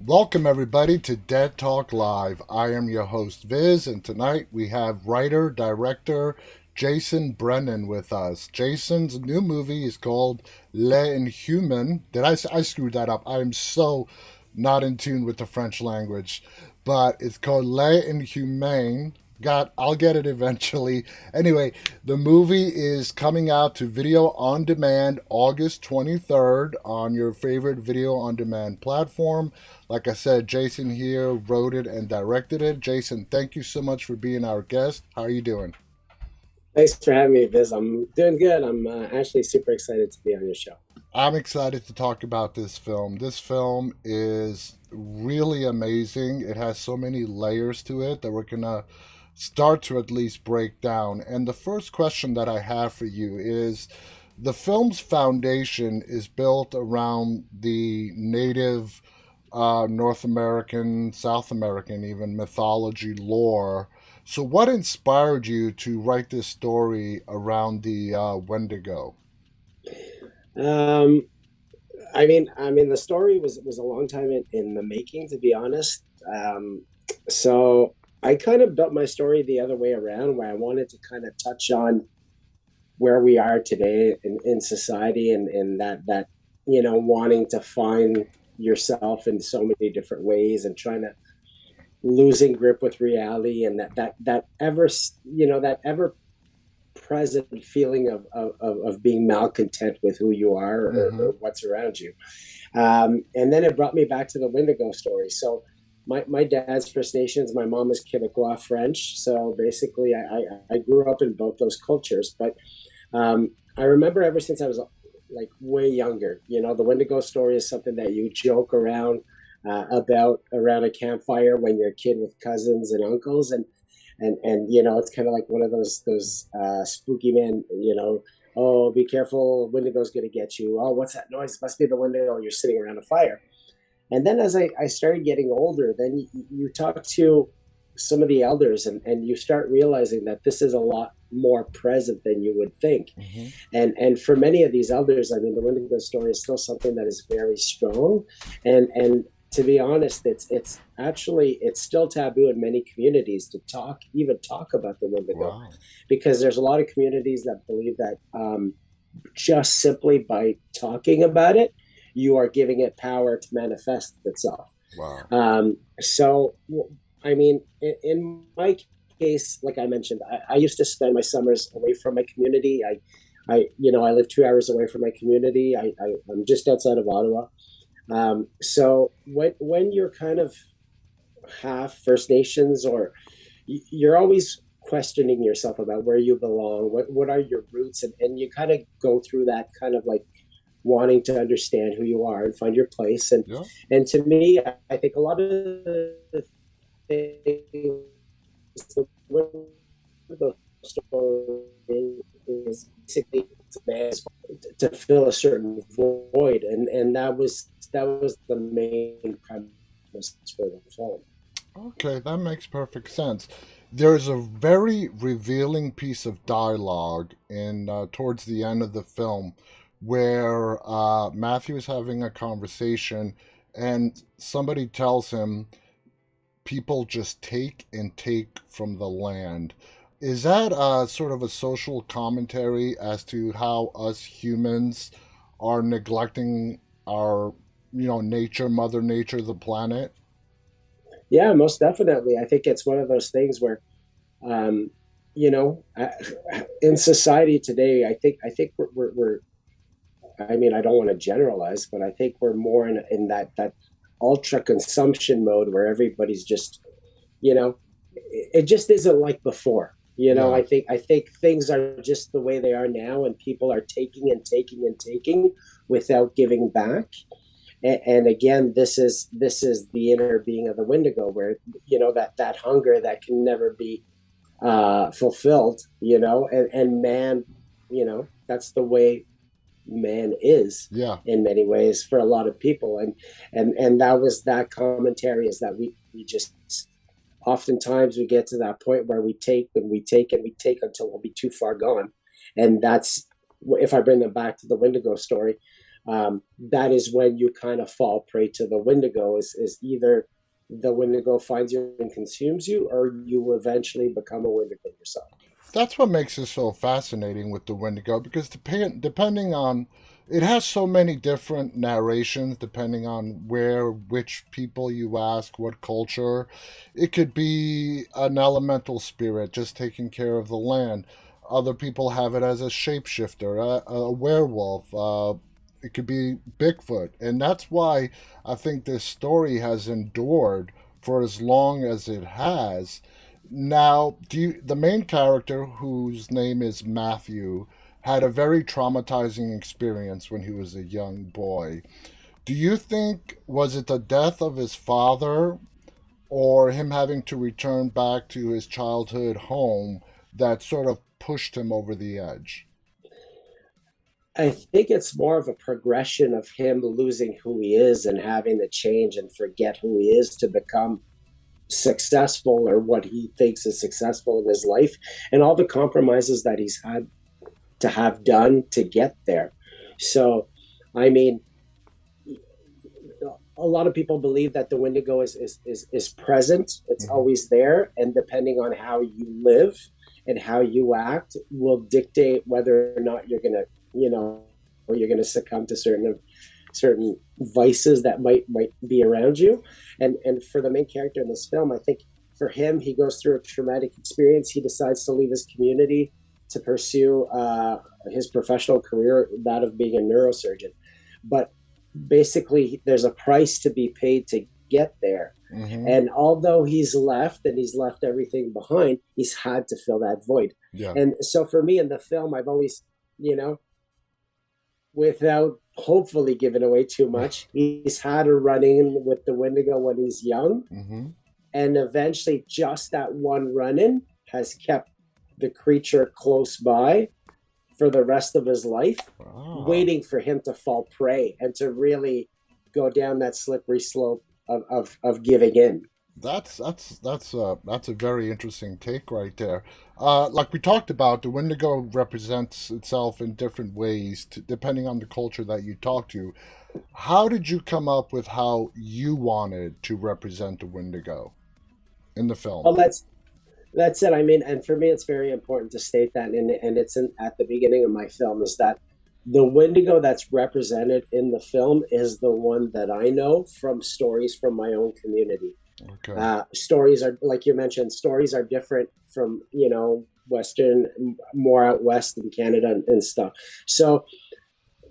Welcome, everybody, to Dead Talk Live. I am your host, Viz, and tonight we have writer director Jason Brennan with us. Jason's new movie is called Les Inhumains. I screwed that up. I am so not in tune with the French language, but it's called Les Inhumains. I'll get it eventually. Anyway, the movie is coming out to video on demand August 23rd on your favorite video on demand platform. Like I said, Jason here wrote it and directed it. Jason, thank you so much for being our guest. How are you doing? Thanks for having me, Viz. I'm doing good. I'm actually super excited to be on your show. I'm excited to talk about this film. This film is really amazing. It has so many layers to it that we're going to start to at least break down. And the first question that I have for you is the film's foundation is built around the native North American, South American, even mythology lore. So, what inspired you to write this story around the Wendigo? Um, I mean, the story was a long time in the making, to be honest. So I kind of built my story the other way around, where I wanted to kind of touch on where we are today in society, and that wanting to find yourself in so many different ways and trying to losing grip with reality, and that ever present feeling of being malcontent with who you are, Mm-hmm. or what's around you. And then it brought me back to the Wendigo story. So my dad's First Nations, my mom is Quebecois French. So basically, I grew up in both those cultures. But I remember ever since I was like way younger, the Wendigo story is something that you joke around about around a campfire when you're a kid with cousins and uncles, and it's kind of like one of those spooky men, oh, be careful, Wendigo's gonna get you. Oh, what's that noise? Must be the Wendigo. You're sitting around a fire. And then as I started getting older, then you talk to some of the elders, and you start realizing that this is a lot more present than you would think. Mm-hmm. And for many of these elders, I mean, the Wendigo story is still something that is very strong. And to be honest, it's still taboo in many communities to talk about the Wendigo, Wow. because there's a lot of communities that believe that just simply by talking about it, you are giving it power to manifest itself. Wow. So, I mean, in my case, like I mentioned, I used to spend my summers away from my community. I live 2 hours away from my community. I'm just outside of Ottawa. So when you're kind of half First Nations, or you're always questioning yourself about where you belong, what are your roots, and you kind of go through that kind of like wanting to understand who you are and find your place. and Yeah. and to me, I think a lot of the things the story is basically to fill a certain void, and that was the main premise for the film. Okay, that makes perfect sense. There's a very revealing piece of dialogue in towards the end of the film where Matthew is having a conversation and somebody tells him people just take and take from the land. Is that sort of a social commentary as to how us humans are neglecting our, nature, Mother Nature, the planet? Yeah, most definitely. I think it's one of those things where, um, you know, uh, in society today, I think we're I mean, I don't want to generalize, but I think we're more in that ultra consumption mode where everybody's just, you know, it just isn't like before. Yeah. I think things are just the way they are now, and people are taking and taking and taking without giving back. And again, this is the inner being of the Wendigo, where that hunger that can never be fulfilled, and man, that's the way man is Yeah. in many ways for a lot of people. And that was that commentary, is that we just oftentimes we get to that point where we take and we take and we take until we'll be too far gone. And that's, if I bring them back to the Wendigo story, that is when you kind of fall prey to the Wendigo. Is either the Wendigo finds you and consumes you, or you eventually become a Wendigo yourself. That's what makes it so fascinating with the Wendigo, because depending on, it has so many different narrations depending on which people you ask, what culture. It could be an elemental spirit just taking care of the land. Other people have it as a shapeshifter, a werewolf. It could be Bigfoot, and that's why I think this story has endured for as long as it has. Now, the main character, whose name is Matthew, had a very traumatizing experience when he was a young boy. Do you think, was it the death of his father or him having to return back to his childhood home that sort of pushed him over the edge? I think it's more of a progression of him losing who he is and having to change and forget who he is to become successful, or what he thinks is successful in his life, and all the compromises that he's had to have done to get there. So, I mean, a lot of people believe that the Wendigo is present. It's Mm-hmm. always there, and depending on how you live and how you act, will dictate whether or not you're gonna, or you're gonna succumb to certain vices that might be around you. And for the main character in this film, I think for him, he goes through a traumatic experience. He decides to leave his community to pursue his professional career, that of being a neurosurgeon. But basically, there's a price to be paid to get there. Mm-hmm. And although he's left everything behind, he's had to fill that void. Yeah. And so for me in the film, I've always, you know, without hopefully giving away too much, he's had a run in with the Wendigo when he's young. Mm-hmm. And eventually, just that one run in has kept the creature close by for the rest of his life, Ah. waiting for him to fall prey and to really go down that slippery slope of giving in. That's a very interesting take right there. Like we talked about, the Wendigo represents itself in different ways depending on the culture that you talk to. How did you come up with how you wanted to represent the Wendigo in the film? Well, that's it. I mean, and for me, it's very important to state that, and it's at the beginning of my film, is that the Wendigo that's represented in the film is the one that I know from stories from my own community. Okay. Stories are, like you mentioned, stories are different from, Western, more out west in Canada and stuff. So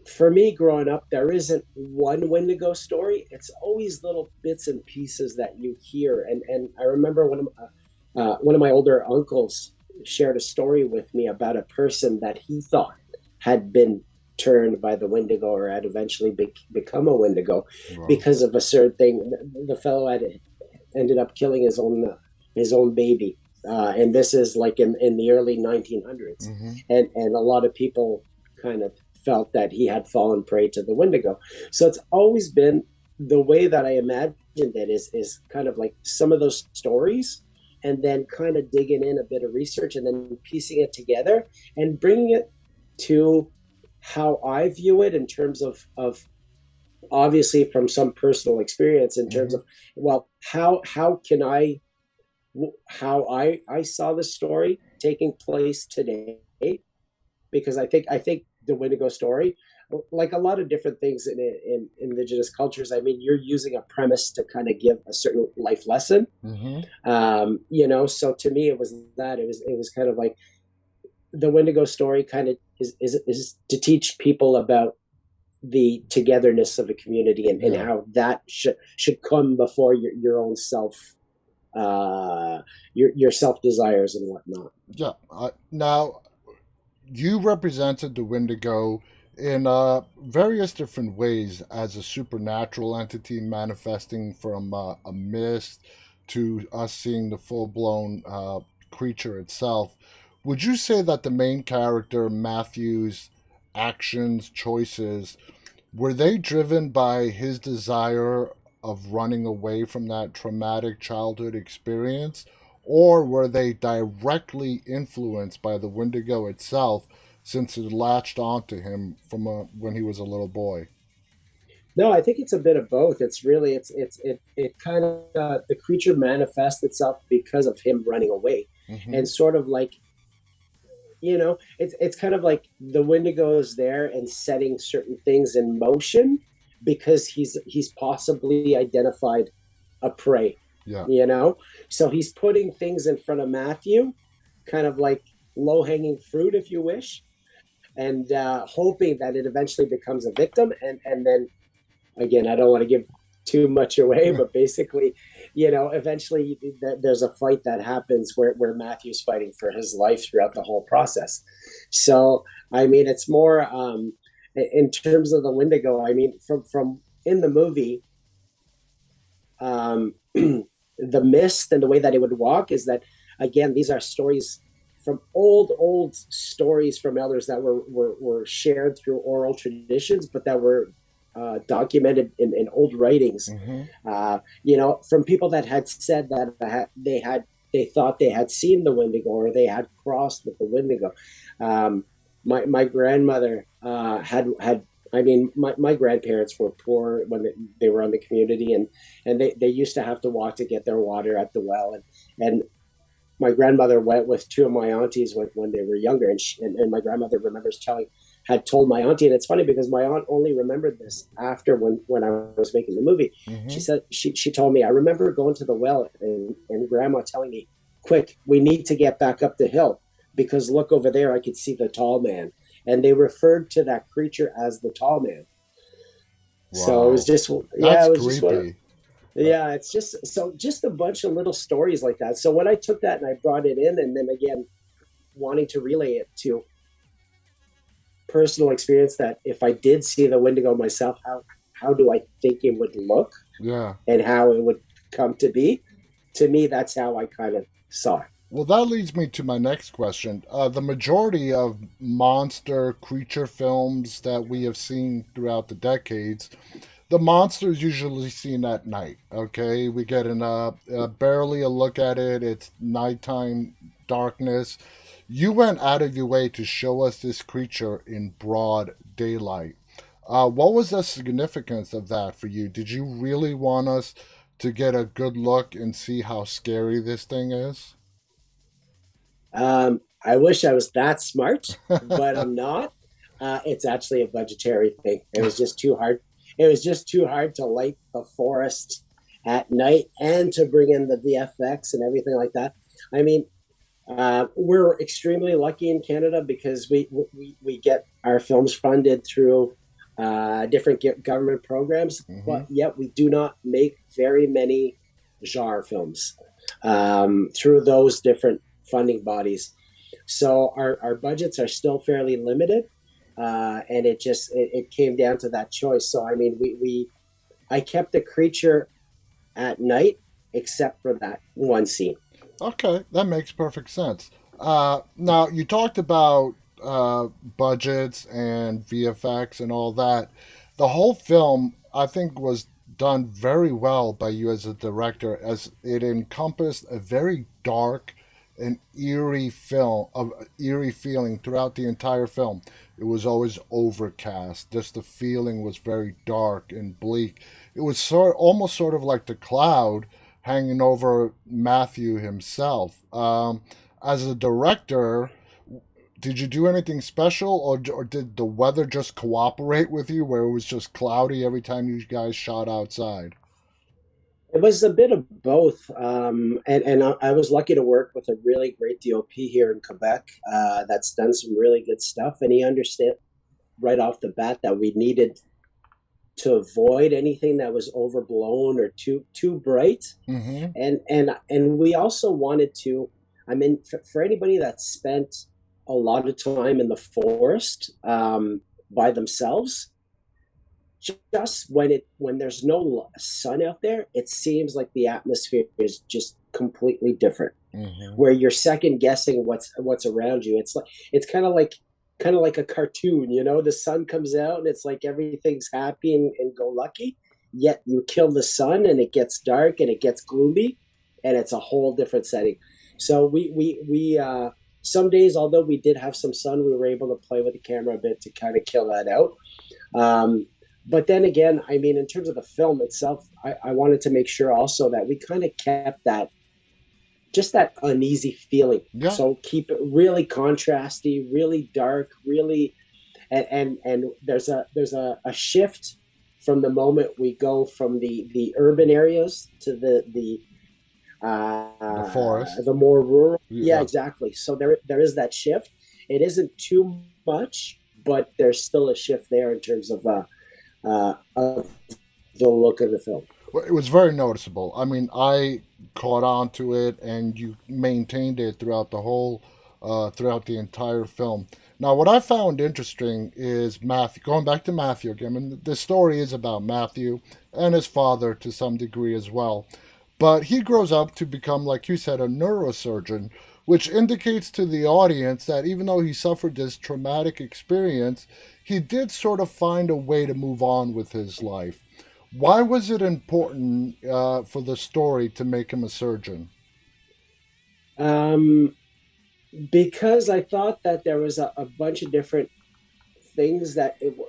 for me, growing up, there isn't one Wendigo story. It's always little bits and pieces that you hear. And I remember one of my older uncles shared a story with me about a person that he thought had been turned by the Wendigo, or had eventually become a Wendigo Wow. because of a certain thing. The fellow had ended up killing his own baby, and this is like in the early 1900s, Mm-hmm. and a lot of people kind of felt that he had fallen prey to the Wendigo. So it's always been the way that I imagined it, is kind of like some of those stories, and then kind of digging in a bit of research and then piecing it together and bringing it to how I view it, in terms of obviously from some personal experience, in terms Mm-hmm. of, well, how I saw the story taking place today, because I think the Wendigo story, like a lot of different things in indigenous cultures, I mean, you're using a premise to kind of give a certain life lesson. Mm-hmm. So to me, it was kind of like the Wendigo story kind of is to teach people about the togetherness of a community, and Yeah. how that should come before your own self, your self desires and whatnot. Yeah. Now, you represented the Wendigo in various different ways as a supernatural entity manifesting from a mist to us seeing the full blown creature itself. Would you say that the main character, Matthew's actions, choices, were they driven by his desire of running away from that traumatic childhood experience? Or were they directly influenced by the Wendigo itself since it latched onto him from when he was a little boy? No, I think it's a bit of both. It's really it kind of the creature manifests itself because of him running away, Hmm. and sort of like, it's kind of like the Wendigo is there and setting certain things in motion because he's possibly identified a prey, Yeah. you know. So he's putting things in front of Matthew, kind of like low hanging fruit, if you wish, and hoping that it eventually becomes a victim, and then again, I don't want to give too much away, but basically, eventually there's a fight that happens where Matthew's fighting for his life throughout the whole process. So, I mean, it's more in terms of the Wendigo. I mean, from in the movie, the mist and the way that it would walk is that, again, these are stories from old stories from elders that were shared through oral traditions, but that were documented in old writings. Hmm. From people that had said that they thought they had seen the Wendigo or they had crossed with the Wendigo. My grandmother had. I mean, my grandparents were poor when they were on the community, and they used to have to walk to get their water at the well, and my grandmother went with two of my aunties when they were younger, and my grandmother had told my auntie, and it's funny because my aunt only remembered this after when I was making the movie. She Hmm. said she told me, I remember going to the well and grandma telling me, quick, we need to get back up the hill because look over there, I could see the tall man. And they referred to that creature as the tall man. So it was Wow. just, yeah, That's it was just one. creepy. Uh, Yeah, it's just a bunch of little stories like that. So when I took that and I brought it in, and then again wanting to relay it to personal experience, that if I did see the Wendigo myself, how do I think it would look yeah. and how it would come to be? To me, that's how I kind of saw it. Well, that leads me to my next question. The majority of monster creature films that we have seen throughout the decades, the monster is usually seen at night. Okay, we get barely a look at it. It's nighttime darkness. You went out of your way to show us this creature in broad daylight. What was the significance of that for you? Did you really want us to get a good look and see how scary this thing is? I wish I was that smart, but I'm not. It's actually a budgetary thing. It was just too hard. It was just too hard to light the forest at night and to bring in the VFX and everything like that. I mean, we're extremely lucky in Canada because we get our films funded through different government programs, Hmm. but yet we do not make very many genre films through those different funding bodies. So our budgets are still fairly limited, and it came down to that choice. So I mean, we I kept the creature at night except for that one scene. Okay, that makes perfect sense. Now, you talked about budgets and VFX and all that. The whole film, I think, was done very well by you as a director, as it encompassed a very dark and eerie feeling throughout the entire film. It was always overcast. Just the feeling was very dark and bleak. It was almost sort of like the cloud hanging over Matthew himself. As a director, did you do anything special, or did the weather just cooperate with you, where it was just cloudy every time you guys shot outside? It was a bit of both, and I was lucky to work with a really great DOP here in Quebec that's done some really good stuff, and he understood right off the bat that we needed to avoid anything that was overblown or too bright, Mm-hmm. and we also wanted to. I mean, for anybody that spent a lot of time in the forest by themselves, just when there's no sun out there, it seems like the atmosphere is just completely different. Mm-hmm. Where you're second guessing what's around you. It's kind of like a cartoon, The sun comes out and it's like everything's happy and go lucky. Yet you kill the sun and it gets dark and it gets gloomy, and it's a whole different setting. So we some days, although we did have some sun, we were able to play with the camera a bit to kind of kill that out. Um, But then again, I mean, in terms of the film itself, I wanted to make sure also that we kind of kept that, just that uneasy feeling. Yeah. So keep it really contrasty, really dark, really, and there's a shift from the moment we go from the urban areas to The forest. the more rural. Yeah, Yeah. exactly. So there is that shift. It isn't too much, but there's still a shift there in terms of the look of the film. Well, it was very noticeable. I mean, I caught on to it, and you maintained it throughout the whole, throughout the entire film. Now, what I found interesting is Matthew. Going back to Matthew again, and the story is about Matthew and his father to some degree as well. But he grows up to become, like you said, a neurosurgeon, which indicates to the audience that even though he suffered this traumatic experience, he did sort of find a way to move on with his life. Why was it important for the story to make him a surgeon? Um, because I thought that there was a bunch of different things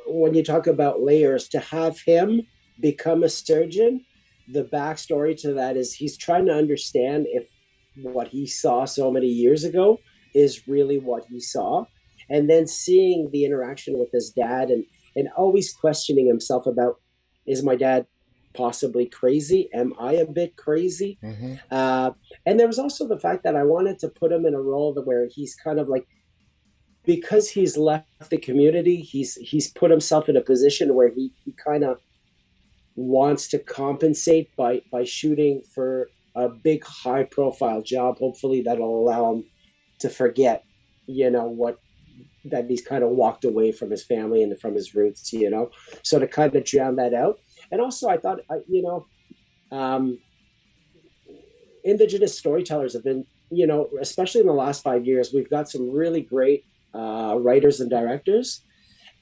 when you talk about layers, to have him become a surgeon, the backstory to that is he's trying to understand if what he saw so many years ago is really what he saw. And then seeing the interaction with his dad, and always questioning himself about, is my dad possibly crazy? Am I a bit crazy? Mm-hmm. Uh, and there was also the fact that I wanted to put him in a role where he's kind of like, because he's left the community, he's put himself in a position where he kind of wants to compensate by shooting for a big high profile job, hopefully that'll allow him to forget, what, that he's kind of walked away from his family and from his roots, so to kind of drown that out. And also I thought, um, indigenous storytellers have been, especially in the last 5 years, we've got some really great writers and directors,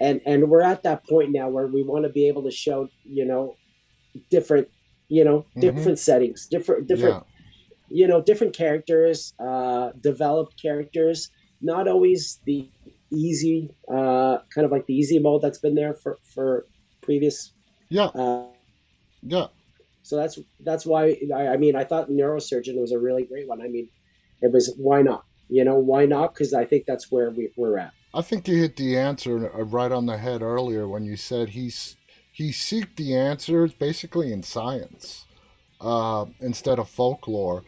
and we're at that point now where we want to be able to show, different, Mm-hmm. different settings, different Yeah. different characters, developed characters, not always the easy, kind of like the easy mode that's been there for previous. Yeah. Uh, Yeah. so that's why I mean I thought neurosurgeon was a really great one. I mean, it was, why not? Why not? Because I think that's where we're at. I think you hit the answer right on the head earlier when you said he seek the answers basically in science instead of folklore.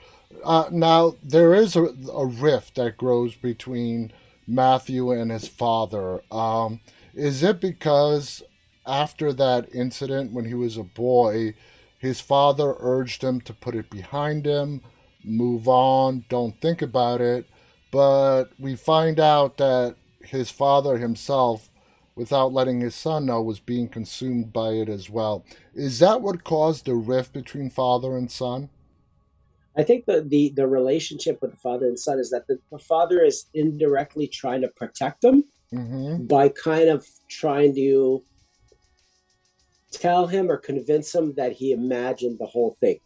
Now there is a rift that grows between Matthew and his father. Is it because after that incident when he was a boy, his father urged him to put it behind him, move on, don't think about it? But we find out that his father himself, without letting his son know, was being consumed by it as well. Is that what caused the rift between father and son? I think the relationship with the father and son is that the father is indirectly trying to protect them Mm-hmm. by kind of trying to tell him or convince him that he imagined the whole thing,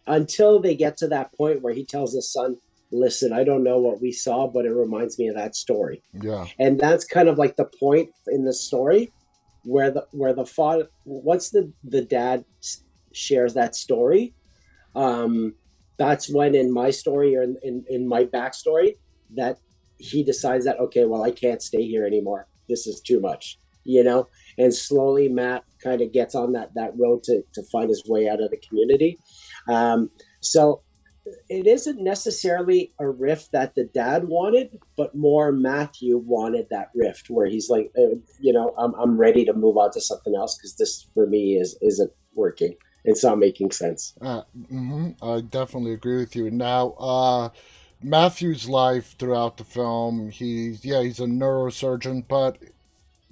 until they get to that point where he tells his son, listen, I don't know what we saw, but it reminds me of that story. Yeah. And that's kind of like the point in the story where the father, once the dad shares that story, um that's when, in my story, or in my backstory, that he decides that, okay, well, I can't stay here anymore, this is too much, and slowly Matt kind of gets on that road to find his way out of the community. So it isn't necessarily a rift that the dad wanted, but more Matthew wanted that rift where he's like, I'm ready to move on to something else because this for me isn't working. It's not making sense. I definitely agree with you. Now, Matthew's life throughout the film, he's a neurosurgeon, but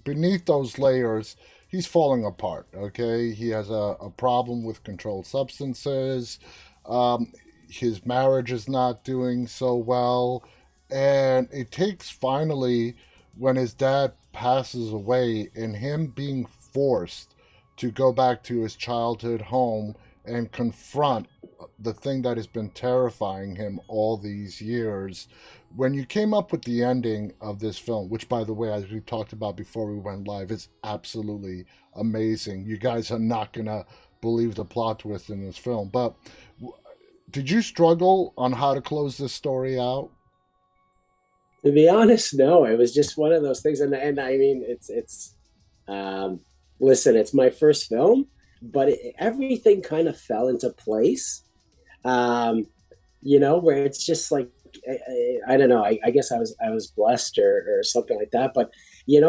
beneath those layers, he's falling apart. Okay, he has a problem with controlled substances. Um, his marriage is not doing so well, and it takes finally when his dad passes away and him being forced to go back to his childhood home and confront the thing that has been terrifying him all these years. When you came up with the ending of this film, which, by the way, as we talked about before we went live, is absolutely amazing. You guys are not going to believe the plot twist in this film. But did you struggle on how to close this story out? To be honest, no. It was just one of those things, and I mean, um, listen, it's my first film, but everything kind of fell into place. Um, where it's just like I don't know. I guess I was blessed or something like that, but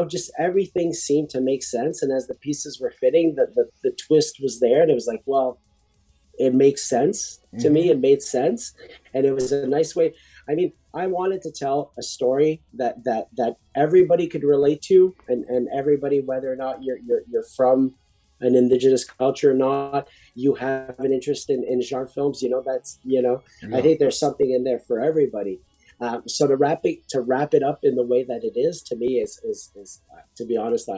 just everything seemed to make sense, and as the pieces were fitting, the twist was there, and it was like, well, it makes sense to me. Mm-hmm. It made sense, and it was a nice way. I mean, I wanted to tell a story that everybody could relate to, and everybody, whether or not you're from an indigenous culture or not, you have an interest in genre films. That's I Yeah. think there's something in there for everybody. So to wrap it up in the way that it is, to me is to be honest,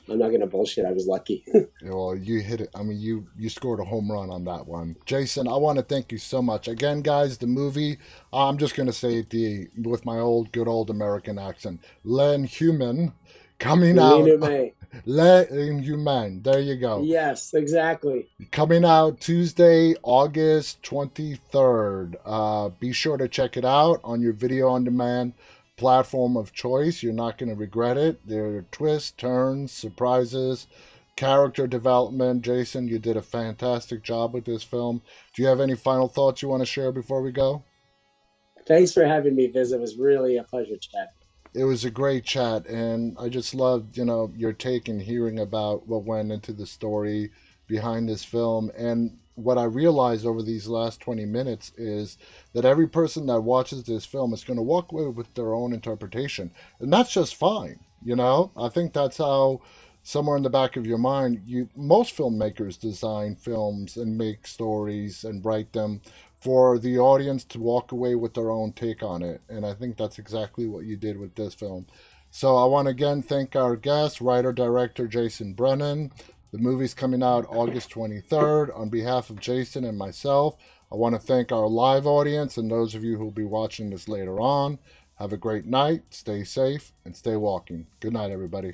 I'm not going to bullshit. I was lucky. Well, you hit it. I mean, you scored a home run on that one, Jason. I want to thank you so much again, guys. The movie. I'm just gonna say it with my good old American accent. Len Human, coming out. May. Len Human. There you go. Yes, exactly. Coming out Tuesday, August 23rd. Be sure to check it out on your video on demand platform of choice. You're not going to regret it. There are twists, turns, surprises, character development. Jason, you did a fantastic job with this film. Do you have any final thoughts you want to share before we go? Thanks for having me, Viz. It was really a pleasure chatting. It was a great chat, and I just loved, your take and hearing about what went into the story behind this film. And what I realized over these last 20 minutes is that every person that watches this film is going to walk away with their own interpretation, and that's just fine. I think that's how somewhere in the back of your mind, most filmmakers design films and make stories and write them for the audience to walk away with their own take on it. And I think that's exactly what you did with this film. So I want to again thank our guest, writer director Jason Brennan. The movie's coming out August 23rd. On behalf of Jason and myself, I want to thank our live audience and those of you who will be watching this later on. Have a great night, stay safe, and stay walking. Good night, everybody.